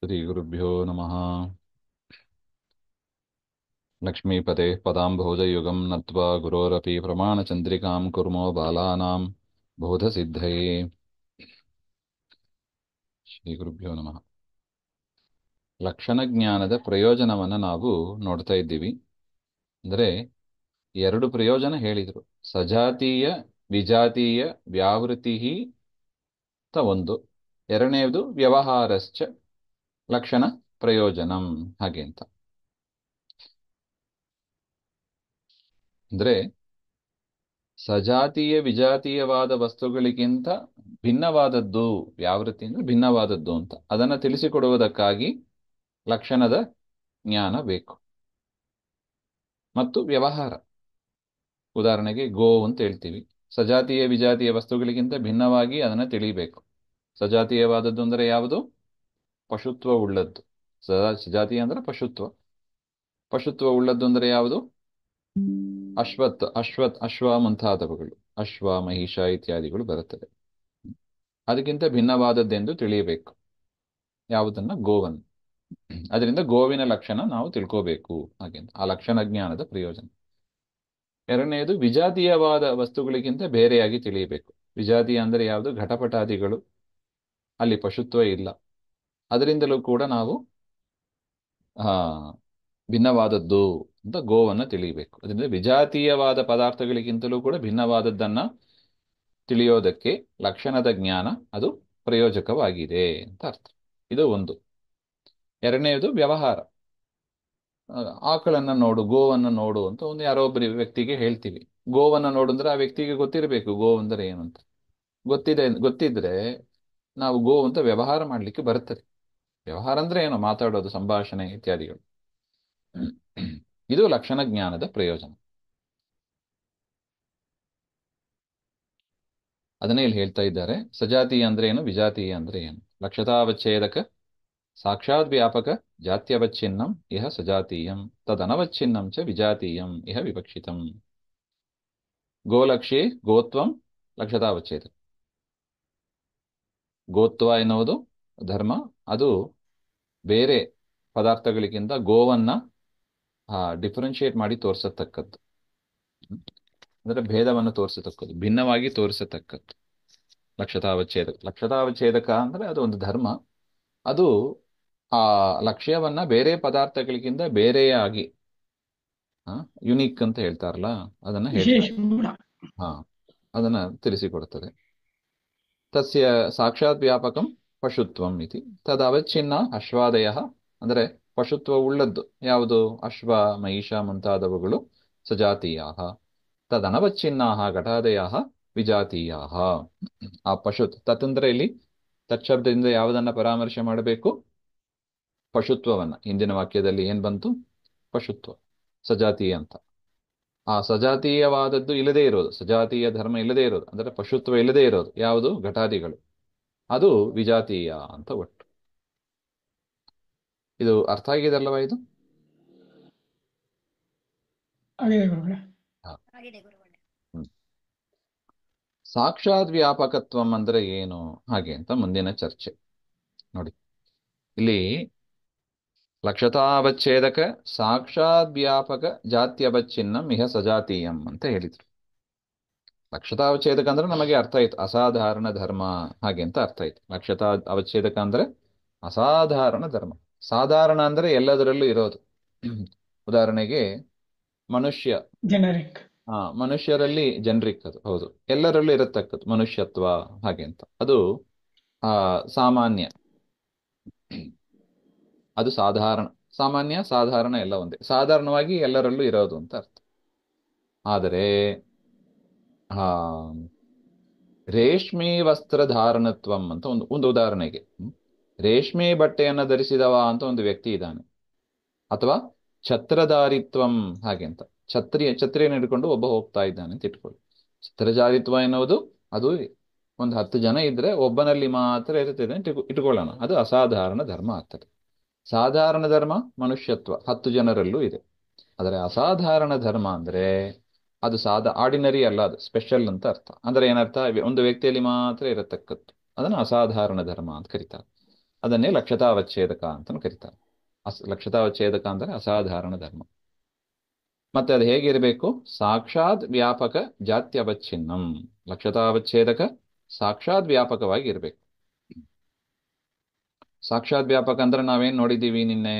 श्रीगुरुभ्यो नमः। लक्ष्मीपते पदाम्भोजयुगं नत्वा गुरोरपि प्रमाणचन्द्रिकां कुर्मो बालानां बोधसिद्धये। ಶ್ರೀಗುರುಭ್ಯೋ ನಮಃ. ಲಕ್ಷಣ ಜ್ಞಾನದ ಪ್ರಯೋಜನವನ್ನು ನಾವು ನೋಡ್ತಾ ಇದ್ದೀವಿ. ಅಂದರೆ ಎರಡು ಪ್ರಯೋಜನ ಹೇಳಿದರು. ಸಜಾತೀಯ ವಿಜಾತೀಯ ವ್ಯಾವೃತ್ತಿ ಅಂತ ಒಂದು, ಎರಡನೇದು ವ್ಯವಹಾರಶ್ಚ ಲಕ್ಷಣ ಪ್ರಯೋಜನಂ ಹಾಗೆ ಅಂತ. ಅಂದರೆ ಸಜಾತೀಯ ವಿಜಾತೀಯವಾದ ವಸ್ತುಗಳಿಗಿಂತ ಭಿನ್ನವಾದದ್ದು ವ್ಯಾವೃತ್ತಿ ಅಂದ್ರೆ ಭಿನ್ನವಾದದ್ದು ಅಂತ ಅದನ್ನು ತಿಳಿಸಿಕೊಡುವುದಕ್ಕಾಗಿ ಲಕ್ಷಣದ ಜ್ಞಾನ ಬೇಕು. ಮತ್ತು ವ್ಯವಹಾರ, ಉದಾಹರಣೆಗೆ ಗೋ ಅಂತ ಹೇಳ್ತೀವಿ. ಸಜಾತೀಯ ವಿಜಾತೀಯ ವಸ್ತುಗಳಿಗಿಂತ ಭಿನ್ನವಾಗಿ ಅದನ್ನು ತಿಳಿಬೇಕು. ಸಜಾತೀಯವಾದದ್ದು ಅಂದರೆ ಯಾವುದು? ಪಶುತ್ವ ಉಳ್ಳದ್ದು. ಸಜಾತೀಯ ಅಂದ್ರೆ ಪಶುತ್ವ. ಪಶುತ್ವ ಉಳ್ಳದ್ದು ಅಂದರೆ ಯಾವುದು? ಅಶ್ವ ಮುಂತಾದವುಗಳು, ಅಶ್ವ ಮಹಿಷ ಇತ್ಯಾದಿಗಳು ಬರುತ್ತದೆ. ಅದಕ್ಕಿಂತ ಭಿನ್ನವಾದದ್ದೆಂದು ತಿಳಿಯಬೇಕು. ಯಾವುದನ್ನ? ಗೋವನ್ನು. ಅದರಿಂದ ಗೋವಿನ ಲಕ್ಷಣ ನಾವು ತಿಳ್ಕೋಬೇಕು ಹಾಗೆ. ಆ ಲಕ್ಷಣ ಜ್ಞಾನದ ಪ್ರಯೋಜನ. ಎರಡನೆಯದು ವಿಜಾತೀಯವಾದ ವಸ್ತುಗಳಿಗಿಂತ ಬೇರೆಯಾಗಿ ತಿಳಿಯಬೇಕು. ವಿಜಾತೀಯ ಅಂದರೆ ಯಾವುದು? ಘಟಪಟಾದಿಗಳು, ಅಲ್ಲಿ ಪಶುತ್ವ ಇಲ್ಲ. ಅದರಿಂದಲೂ ಕೂಡ ನಾವು ಆ ಭಿನ್ನವಾದದ್ದು ಅಂತ ಗೋವನ್ನು ತಿಳಿಯಬೇಕು. ಅದರಿಂದ ವಿಜಾತೀಯವಾದ ಪದಾರ್ಥಗಳಿಗಿಂತಲೂ ಕೂಡ ಭಿನ್ನವಾದದ್ದನ್ನ ತಿಳಿಯೋದಕ್ಕೆ ಲಕ್ಷಣದ ಜ್ಞಾನ ಅದು ಪ್ರಯೋಜಕವಾಗಿದೆ ಅಂತ ಅರ್ಥ. ಇದು ಒಂದು. ಎರಡನೆಯದು ವ್ಯವಹಾರ. ಆಕಳನ್ನ ನೋಡು, ಗೋವನ್ನು ನೋಡು ಅಂತ ಒಂದು ಯಾರೋ ಒಬ್ಬರಿ ವ್ಯಕ್ತಿಗೆ ಹೇಳ್ತೀವಿ. ಗೋವನ್ನು ನೋಡು ಅಂದ್ರೆ ಆ ವ್ಯಕ್ತಿಗೆ ಗೊತ್ತಿರಬೇಕು ಗೋ ಅಂದರೆ ಏನು ಅಂತ. ಗೊತ್ತಿದ್ರೆ ನಾವು ಗೋ ಅಂತ ವ್ಯವಹಾರ ಮಾಡಲಿಕ್ಕೆ ಬರುತ್ತದೆ. ವ್ಯವಹಾರ ಅಂದ್ರೆ ಏನು? ಮಾತಾಡೋದು, ಸಂಭಾಷಣೆ ಇತ್ಯಾದಿಗಳು. ಇದು ಲಕ್ಷಣ ಜ್ಞಾನದ ಪ್ರಯೋಜನ. ಅದನ್ನೇ ಇಲ್ಲಿ ಹೇಳ್ತಾ ಇದ್ದಾರೆ. ಸಜಾತೀಯ ಅಂದ್ರೆ ಏನು, ವಿಜಾತೀಯ ಅಂದ್ರೆ ಏನು? ಲಕ್ಷತಾವಚ್ಛೇದಕ ಸಾಕ್ಷಾತ್ ವ್ಯಾಪಕ ಜಾತ್ಯವಚ್ಛಿನ್ನಂ ಇಹ ಸಜಾತೀಯಂ ತದನವಚ್ಛಿನ್ನಂ ಚ ವಿಜಾತೀಯಂ ಇಹ ವಿವಕ್ಷಿತಂ. ಗೋಲಕ್ಷೇ ಗೋತ್ವಂ ಲಕ್ಷತಾವಚ್ಛೇದಕ. ಗೋತ್ವ ಎನ್ನುವುದು ಧರ್ಮ. ಅದು ಬೇರೆ ಪದಾರ್ಥಗಳಿಗಿಂತ ಗೋವನ್ನ ಡಿಫರೆನ್ಶಿಯೇಟ್ ಮಾಡಿ ತೋರಿಸತಕ್ಕದ್ದು. ಅಂದ್ರೆ ಭೇದವನ್ನು ತೋರಿಸತಕ್ಕದ್ದು, ಭಿನ್ನವಾಗಿ ತೋರಿಸತಕ್ಕದ್ದು ಲಕ್ಷತಾವಚ್ಛೇದಕ. ಲಕ್ಷತಾವಚ್ಛೇದಕ ಅಂದ್ರೆ ಅದು ಒಂದು ಧರ್ಮ. ಅದು ಆ ಲಕ್ಷ್ಯವನ್ನ ಬೇರೆ ಪದಾರ್ಥಗಳಿಗಿಂತ ಬೇರೆಯಾಗಿ ಯುನೀಕ್ ಅಂತ ಹೇಳ್ತಾರಲ್ಲ, ಅದನ್ನ ಹೇಳ್ತಾರೆ. ಹಾ, ಅದನ್ನ ತಿಳಿಸಿಕೊಡುತ್ತದೆ. ತಸ್ಯ ಸಾಕ್ಷಾತ್ ವ್ಯಾಪಕಂ ಪಶುತ್ವಂ ಇತಿ ತದವಚ್ಛಿನ್ನ ಅಶ್ವಾದಯ. ಅಂದರೆ ಪಶುತ್ವ ಉಳ್ಳದ್ದು ಯಾವುದು? ಅಶ್ವ ಮಹಿಷ ಮುಂತಾದವುಗಳು ಸಜಾತೀಯ. ತದನವಚ್ಛಿನ್ನ ಘಟಾದಯ ವಿಜಾತೀಯ. ಆ ತತ್ ಅಂದ್ರೆ ಇಲ್ಲಿ ತತ್ಶಬ್ದದಿಂದ ಯಾವುದನ್ನ ಪರಾಮರ್ಶೆ ಮಾಡಬೇಕು? ಪಶುತ್ವವನ್ನ. ಹಿಂದಿನ ವಾಕ್ಯದಲ್ಲಿ ಏನ್ ಬಂತು? ಪಶುತ್ವ, ಸಜಾತೀಯ ಅಂತ. ಆ ಸಜಾತೀಯವಾದದ್ದು ಇಲ್ಲದೇ ಇರೋದು, ಸಜಾತೀಯ ಧರ್ಮ ಇಲ್ಲದೇ ಇರೋದು ಅಂದ್ರೆ ಪಶುತ್ವ ಇಲ್ಲದೇ ಇರೋದು ಯಾವುದು? ಘಟಾದಿಗಳು. ಅದು ವಿಜಾತೀಯ ಅಂತ ಒಟ್ಟು. ಇದು ಅರ್ಥ ಆಗಿದೆಲ್ಲವಾ ಇದು? ಸಾಕ್ಷಾತ್ ವ್ಯಾಪಕತ್ವಂ ಅಂದ್ರೆ ಏನು ಹಾಗೆ ಅಂತ ಮುಂದಿನ ಚರ್ಚೆ ನೋಡಿ. ಇಲ್ಲಿ ಲಕ್ಷತಾವಚ್ಛೇದಕ ಸಾಕ್ಷಾತ್ ವ್ಯಾಪಕ ಜಾತ್ಯವಚ್ಛಿನ್ನಂ ಇಹ ಸಜಾತೀಯಂ ಅಂತ ಹೇಳಿದ್ರು. ಲಕ್ಷತಾವಚ್ಛೇದಕ ಅಂದ್ರೆ ನಮಗೆ ಅರ್ಥ ಆಯ್ತು, ಅಸಾಧಾರಣ ಧರ್ಮ ಹಾಗೆ ಅಂತ ಅರ್ಥ ಆಯ್ತು. ಲಕ್ಷತಾ ಅವಚ್ಛೇದಕ ಅಂದ್ರೆ ಅಸಾಧಾರಣ ಧರ್ಮ. ಸಾಧಾರಣ ಅಂದ್ರೆ ಎಲ್ಲದರಲ್ಲೂ ಇರೋದು. ಉದಾಹರಣೆಗೆ ಮನುಷ್ಯ, ಜನರಿಕ್. ಮನುಷ್ಯರಲ್ಲಿ ಜನರಿಕ್, ಅದು ಹೌದು, ಎಲ್ಲರಲ್ಲೂ ಇರತಕ್ಕದ್ದು ಮನುಷ್ಯತ್ವ ಹಾಗೆ ಅಂತ. ಅದು ಸಾಮಾನ್ಯ, ಅದು ಸಾಧಾರಣ. ಸಾಮಾನ್ಯ ಸಾಧಾರಣ ಎಲ್ಲ ಒಂದೇ, ಸಾಧಾರಣವಾಗಿ ಎಲ್ಲರಲ್ಲೂ ಇರೋದು ಅಂತ ಅರ್ಥ. ಆದರೆ ಆ ರೇಷ್ಮೆ ವಸ್ತ್ರಧಾರಣತ್ವಂ ಅಂತ ಒಂದು ಉದಾಹರಣೆಗೆ, ರೇಷ್ಮೆ ಬಟ್ಟೆಯನ್ನು ಧರಿಸಿದವ ಅಂತ ಒಂದು ವ್ಯಕ್ತಿ ಇದ್ದಾನೆ. ಅಥವಾ ಛತ್ರಧಾರಿತ್ವಂ ಹಾಗೆ ಅಂತ, ಛತ್ರಿಯನ್ನು ಹಿಡ್ಕೊಂಡು ಒಬ್ಬ ಹೋಗ್ತಾ ಇದ್ದಾನೆ ಅಂತ ಇಟ್ಕೊಳ್ಳಿ. ಛತ್ರಧಾರಿತ್ವ ಎನ್ನುವುದು ಅದು ಒಂದು 10 ಜನ ಇದ್ರೆ ಒಬ್ಬನಲ್ಲಿ ಮಾತ್ರ ಇರುತ್ತದೆ ಅಂತ ಇಟ್ಕೊಳ್ಳೋಣ. ಅದು ಅಸಾಧಾರಣ ಧರ್ಮ ಆಗ್ತದೆ. ಸಾಧಾರಣ ಧರ್ಮ ಮನುಷ್ಯತ್ವ 10 ಜನರಲ್ಲೂ ಇದೆ. ಆದರೆ ಅಸಾಧಾರಣ ಧರ್ಮ ಅಂದ್ರೆ ಅದು ಆರ್ಡಿನರಿ ಅಲ್ಲ, ಅದು ಸ್ಪೆಷಲ್ ಅಂತ ಅರ್ಥ. ಅಂದ್ರೆ ಏನರ್ಥ? ಒಂದು ವ್ಯಕ್ತಿಯಲ್ಲಿ ಮಾತ್ರ ಇರತಕ್ಕದ್ದು, ಅದನ್ನು ಅಸಾಧಾರಣ ಧರ್ಮ ಅಂತ ಕರೀತಾರೆ. ಅದನ್ನೇ ಲಕ್ಷತಾವಚ್ಛೇದಕ ಅಂತ ಕರೀತಾರೆ. ಲಕ್ಷತಾವಚ್ಛೇದಕ ಅಂದರೆ ಅಸಾಧಾರಣ ಧರ್ಮ. ಮತ್ತೆ ಅದು ಹೇಗಿರಬೇಕು? ಸಾಕ್ಷಾತ್ ವ್ಯಾಪಕ ಜಾತ್ಯವಚ್ಛಿನ್ನಂ. ಲಕ್ಷತಾವಚ್ಛೇದಕ ಸಾಕ್ಷಾತ್ ವ್ಯಾಪಕವಾಗಿ ಇರಬೇಕು. ಸಾಕ್ಷಾತ್ ವ್ಯಾಪಕ ಅಂದ್ರೆ ನಾವೇನ್ ನೋಡಿದ್ದೀವಿ ನಿನ್ನೆ?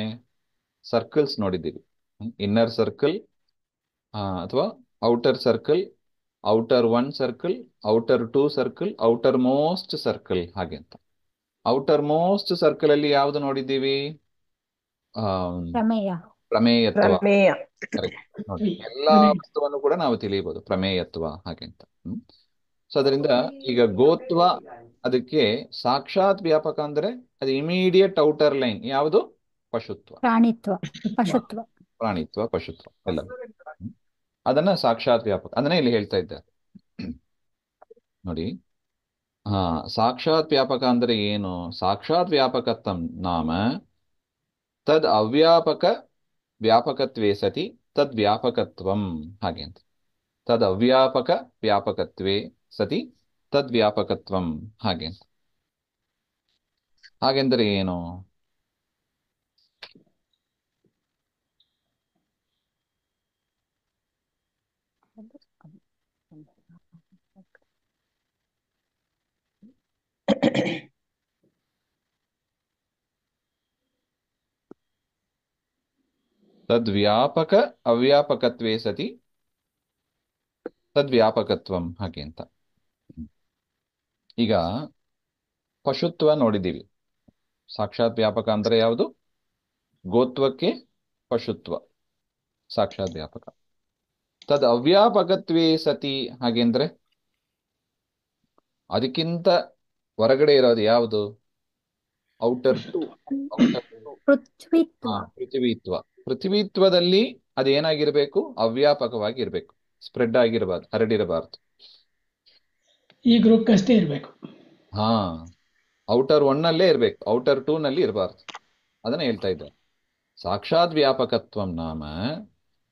ಸರ್ಕಲ್ಸ್ ನೋಡಿದ್ದೀವಿ. ಇನ್ನರ್ ಸರ್ಕಲ್ ಅಥವಾ outer circle, outer one circle, outer two circle, outer most circle, ಹಾಗೆ ಅಂತ. ಔಟರ್ ಮೋಸ್ಟ್ ಸರ್ಕಲ್ ಅಲ್ಲಿ ಯಾವುದು ನೋಡಿದ್ದೀವಿ? ಪ್ರಮೇಯ. ಪ್ರಮೇಯತ್ವ. ಪ್ರಮೇಯ. ಕರೆಕ್ಟ್. ನೋಡಿ, ಎಲ್ಲಾ ವಸ್ತುವನ್ನು ಕೂಡ ನಾವು ತಿಳಿಯಬಹುದು, ಪ್ರಮೇಯತ್ವ ಹಾಗೆ ಅಂತ. ಸೊ ಅದರಿಂದ ಈಗ ಗೋತ್ವ ಅದಕ್ಕೆ ಸಾಕ್ಷಾತ್ ವ್ಯಾಪಕ ಅಂದ್ರೆ ಅದು ಇಮಿಡಿಯೇಟ್ ಔಟರ್ ಲೈನ್ ಯಾವುದು? ಪಶುತ್ವ, ಪ್ರಾಣಿತ್ವ, ಪಶುತ್ವ. ಪ್ರಾಣಿತ್ವ, ಪಶುತ್ವ ಎಲ್ಲ. ಅದನ್ನ ಸಾಕ್ಷಾತ್ ವ್ಯಾಪಕ, ಅದನ್ನೇ ಇಲ್ಲಿ ಹೇಳ್ತಾ ಇದ್ದಾರೆ ನೋಡಿ. ಸಾಕ್ಷಾತ್ ವ್ಯಾಪಕ ಅಂದ್ರೆ ಏನು? ಸಾಕ್ಷಾತ್ ವ್ಯಾಪಕತ್ವಂ ನಾಮ ತದ್ ಅವ್ಯಾಪಕ ವ್ಯಾಪಕತ್ವೇ ಸತಿ ತದ್ ವ್ಯಾಪಕತ್ವಂ, ಹಾಗೆ ಅಂತ. ತದ್ ಅವ್ಯಾಪಕ ವ್ಯಾಪಕತ್ವೇ ಸತಿ ತದ್ ವ್ಯಾಪಕತ್ವಂ, ಹಾಗೆ ಅಂತ. ಹಾಗೆಂದರೆ ಏನು? ತದ್ವ್ಯಾಪಕ ಅವ್ಯಾಪಕತ್ವೇ ಸತಿ ತದ್ವ್ಯಾಪಕತ್ವಂ, ಹಾಗೆ ಅಂತ. ಈಗ ಪಶುತ್ವ ನೋಡಿದ್ದೀವಿ. ಸಾಕ್ಷಾತ್ ವ್ಯಾಪಕ ಅಂದ್ರೆ ಯಾವುದು? ಗೋತ್ವಕ್ಕೆ ಪಶುತ್ವ ಸಾಕ್ಷಾತ್ ವ್ಯಾಪಕ. ತದ್ ಅವ್ಯಾಪಕತ್ವೇ ಸತಿ ಹಾಗೆಂದ್ರೆ ಅದಕ್ಕಿಂತ ಹೊರಗಡೆ ಇರೋದು ಯಾವುದು? Outer to. ಪೃಥ್ವಿತ್ವ. ಪೃಥ್ವಿತ್ವ. ಪೃಥ್ವಿತ್ವದಲ್ಲಿ ಅದೇನಾಗಿರ್ಬೇಕು? ಅವ್ಯಾಪಕವಾಗಿ ಇರಬೇಕು, ಸ್ಪ್ರೆಡ್ ಆಗಿರಬಾರ್ದು, ಹರಡಿರಬಾರ್ದು. ಈ ಗ್ರೂಪ್ ಅಷ್ಟೇ ಇರಬೇಕು. ಔಟರ್ ಒನ್ ನಲ್ಲೇ ಇರಬೇಕು, ಔಟರ್ ಟೂ ನಲ್ಲಿ ಇರಬಾರ್ದು. ಅದನ್ನ ಹೇಳ್ತಾ ಇದ್ದಾರೆ. ಸಾಕ್ಷಾತ್ ವ್ಯಾಪಕತ್ವಂ ನಾಮ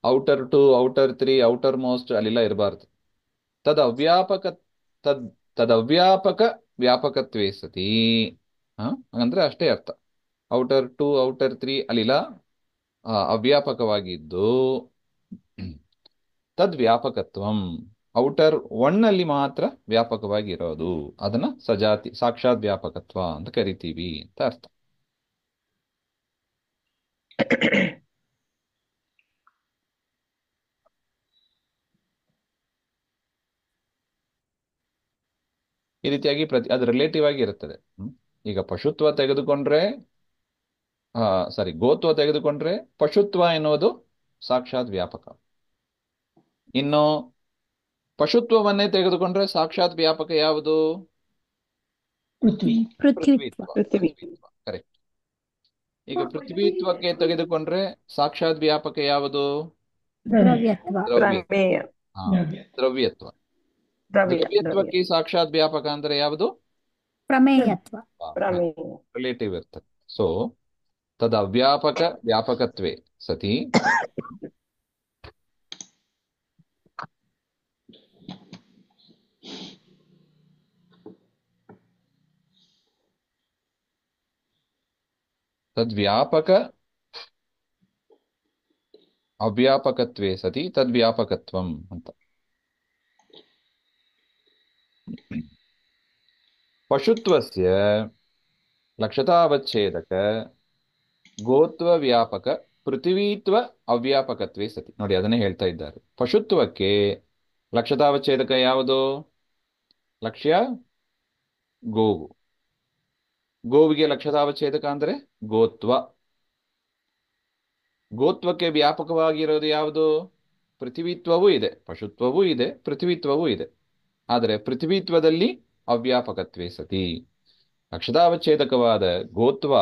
outer two, outer three, outermost ಅಲ್ಲೆಲ್ಲ ಇರಬಾರ್ದು. ತದ್ ಅವ್ಯಾಪಕ ತದವ್ಯಾಪಕ ವ್ಯಾಪಕತ್ವೇ ಸತಿ. ಅಂದ್ರೆ ಅಷ್ಟೇ ಅರ್ಥ. ಔಟರ್ ಟು, ಔಟರ್ ತ್ರೀ ಅಲ್ಲಿಲ್ಲ ಅವ್ಯಾಪಕವಾಗಿದ್ದು ತದ್ ವ್ಯಾಪಕತ್ವಂ ಔಟರ್ ಒನ್ ಅಲ್ಲಿ ಮಾತ್ರ ವ್ಯಾಪಕವಾಗಿ ಇರೋದು. ಅದನ್ನ ಸಜಾತಿ ಸಾಕ್ಷಾತ್ ವ್ಯಾಪಕತ್ವ ಅಂತ ಕರಿತೀವಿ ಅಂತ ಅರ್ಥ. ಈ ರೀತಿಯಾಗಿ ಅದು ರಿಲೇಟಿವ್ ಆಗಿ ಇರುತ್ತದೆ. ಈಗ ಪಶುತ್ವ ತೆಗೆದುಕೊಂಡ್ರೆ ಗೋತ್ವ ತೆಗೆದುಕೊಂಡ್ರೆ ಪಶುತ್ವ ಎನ್ನುವುದು ಸಾಕ್ಷಾತ್ ವ್ಯಾಪಕ. ಇನ್ನು ಪಶುತ್ವವನ್ನೇ ತೆಗೆದುಕೊಂಡ್ರೆ ಸಾಕ್ಷಾತ್ ವ್ಯಾಪಕ ಯಾವುದು? ಪೃಥ್ವಿತ್ವ. ಕರೆಕ್ಟ್. ಈಗ ಪೃಥ್ವಿತ್ವಕ್ಕೆ ತೆಗೆದುಕೊಂಡ್ರೆ ಸಾಕ್ಷಾತ್ ವ್ಯಾಪಕ ಯಾವುದು? ದ್ರವ್ಯತ್ವ. ದ್ರವ್ಯತ್ವ. ದ್ರವ್ಯತ್ವಕ್ಕೆ ಸಾಕ್ಷಾತ್ ವ್ಯಾಪಕ ಅಂದ್ರೆ ಯಾವುದು? ಪ್ರಮೇಯತ್ವ. ರಿಲೇಟಿವ್ ಇರ್ತದೆ. ಸೊ ತದ ಅವ್ಯಾಪಕ ವ್ಯಾಪಕತ್ವೇ ಸತಿ ತದ್ವ್ಯಾಪಕ ಅವ್ಯಾಪಕತ್ವೇ ಸತಿ ತದ್ವ್ಯಾಪಕತ್ವಂ ಅಂತ. ಪಶುತ್ವಸ್ಯ ಲಕ್ಷತಾವಚ್ಛೇದಕ ಗೋತ್ವ ವ್ಯಾಪಕ ಪೃಥ್ವೀತ್ವ ಅವ್ಯಾಪಕತ್ವೇ ಸತಿ. ನೋಡಿ, ಅದನ್ನೇ ಹೇಳ್ತಾ ಇದ್ದಾರೆ. ಪಶುತ್ವಕ್ಕೆ ಲಕ್ಷತಾವಚ್ಛೇದಕ ಯಾವುದು? ಲಕ್ಷ್ಯ ಗೋವು. ಗೋವಿಗೆ ಲಕ್ಷತಾವಚ್ಛೇದಕ ಅಂದ್ರೆ ಗೋತ್ವ. ಗೋತ್ವಕ್ಕೆ ವ್ಯಾಪಕವಾಗಿರೋದು ಯಾವುದು? ಪೃಥ್ವಿತ್ವವೂ ಇದೆ, ಪಶುತ್ವವೂ ಇದೆ, ಪೃಥ್ವಿತ್ವವೂ ಇದೆ. ಆದರೆ ಪೃಥ್ವಿತ್ವದಲ್ಲಿ ಅವ್ಯಾಪಕತ್ವೇ ಸತಿ. ಲಕ್ಷತಾವಚ್ಛೇದಕವಾದ ಗೋತ್ವ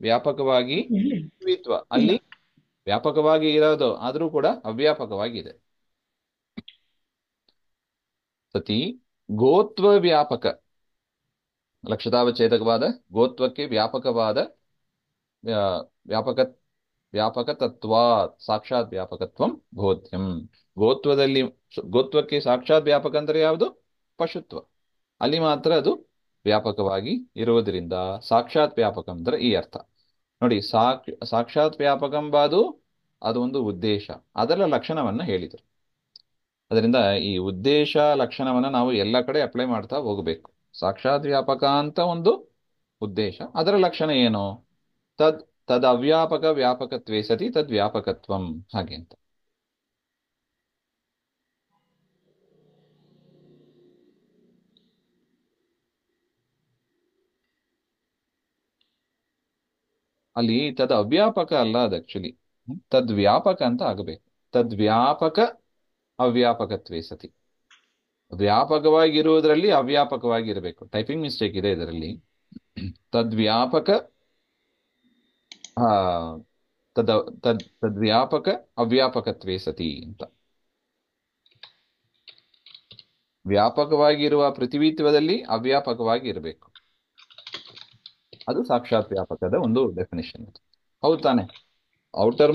ವ್ಯಾಪಕವಾಗಿ, ಪೃಥ್ವಿತ್ವ ಅಲ್ಲಿ ವ್ಯಾಪಕವಾಗಿ ಇರೋದು ಆದರೂ ಕೂಡ ಅವ್ಯಾಪಕವಾಗಿದೆ. ಸತಿ ಗೋತ್ವ ವ್ಯಾಪಕ, ಲಕ್ಷತಾವಚ್ಛೇದಕವಾದ ಗೋತ್ವಕ್ಕೆ ವ್ಯಾಪಕವಾದ ವ್ಯಾಪಕ ತತ್ವ ಸಾಕ್ಷಾತ್ ವ್ಯಾಪಕತ್ವಂ ಬೋಧ್ಯಂ. ಗೋತ್ವಕ್ಕೆ ಸಾಕ್ಷಾತ್ ವ್ಯಾಪಕ ಅಂದ್ರೆ ಯಾವುದು? ಪಶುತ್ವ. ಅಲ್ಲಿ ಮಾತ್ರ ಅದು ವ್ಯಾಪಕವಾಗಿ ಇರುವುದರಿಂದ ಸಾಕ್ಷಾತ್ ವ್ಯಾಪಕ ಅಂದ್ರೆ ಈ ಅರ್ಥ ನೋಡಿ. ಸಾಕ್ಷಾತ್ ವ್ಯಾಪಕಂಬಾದು ಅದು ಒಂದು ಉದ್ದೇಶ, ಅದರ ಲಕ್ಷಣವನ್ನ ಹೇಳಿದರು. ಅದರಿಂದ ಈ ಉದ್ದೇಶ ಲಕ್ಷಣವನ್ನ ನಾವು ಎಲ್ಲ ಕಡೆ ಅಪ್ಲೈ ಮಾಡ್ತಾ ಹೋಗಬೇಕು. ಸಾಕ್ಷಾತ್ ವ್ಯಾಪಕ ಅಂತ ಒಂದು ಉದ್ದೇಶ, ಅದರ ಲಕ್ಷಣ ಏನು? ತದ್ ಅವ್ಯಾಪಕ ವ್ಯಾಪಕತ್ವೇ ಸತಿ ತದ್ ವ್ಯಾಪಕತ್ವಂ, ಹಾಗೆ ಅಂತ. ಅಲ್ಲಿ ತದ್ ಅವ್ಯಾಪಕ ಅಲ್ಲ, ಅದು ಆಕ್ಚುಲಿ ತದ್ ವ್ಯಾಪಕ ಅಂತ ಆಗಬೇಕು. ತದ್ ವ್ಯಾಪಕ ಅವ್ಯಾಪಕತ್ವೇ ಸತಿ. ವ್ಯಾಪಕವಾಗಿರುವುದರಲ್ಲಿ ಅವ್ಯಾಪಕವಾಗಿ ಇರಬೇಕು. ಟೈಪಿಂಗ್ ಮಿಸ್ಟೇಕ್ ಇದೆ ಇದರಲ್ಲಿ. ತದ್ವ್ಯಾಪಕ ಆ ತದ್ವ್ಯಾಪಕ ಅವ್ಯಾಪಕತ್ವೇ ಸತಿ ಅಂತ. ವ್ಯಾಪಕವಾಗಿರುವ ಪೃಥ್ವಿತ್ವದಲ್ಲಿ ಅವ್ಯಾಪಕವಾಗಿ ಇರಬೇಕು. ಅದು ಸಾಕ್ಷಾತ್ ವ್ಯಾಪಕದ ಒಂದು ಡೆಫಿನಿಷನ್. ಹೌದು ತಾನೆ? ಔಟರ್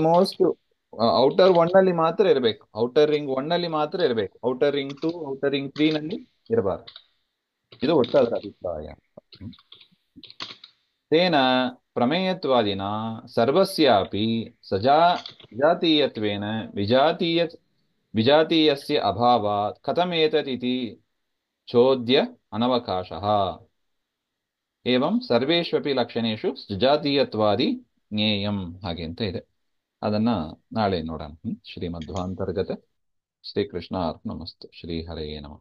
ಒನ್ ಅಲ್ಲಿ ಮಾತ್ರ ಇರಬೇಕು. ಔಟರ್ ರಿಂಗ್ ಒನ್ ಅಲ್ಲಿ ಮಾತ್ರ ಇರಬೇಕು. ಔಟರ್ ರಿಂಗ್ 2, ಔಟರ್ ರಿಂಗ್ 3 ನಲ್ಲಿ ಇರಬಾರದು. ಇದು ಒಟ್ಟು ಅದರ ಅಭಿಪ್ರಾಯ. ತೇನ ಪ್ರಮೇಯತ್ವಾದಿನ ಸರ್ವಸ್ಯಾಪಿ ಸಜಾತೀಯತ್ವೇನ ವಿಜಾತೀಯಸ್ಯ ಅಭಾವಾತ್ ಕಥಮೇತದಿತಿ ಚೋದ್ಯ ಅನವಕಾಶಃ. ಏವಂ ಸರ್ವೇಷ್ವಪಿ ಲಕ್ಷಣೇಶು ಸಜಾತೀಯತ್ವಾದಿ ಜ್ಞೇಯಂ, ಹಾಗೆ ಅಂತ ಇದೆ. ಅದನ್ನ ನಾಳೆ ನೋಡೋಣ. ಶ್ರೀಮಧ್ವಾಂತರ್ಗತ. ಶ್ರೀಕೃಷ್ಣ ಅರ್ಪಣಮಸ್ತು. ಶ್ರೀ ಹರಯೇ ನಮಃ.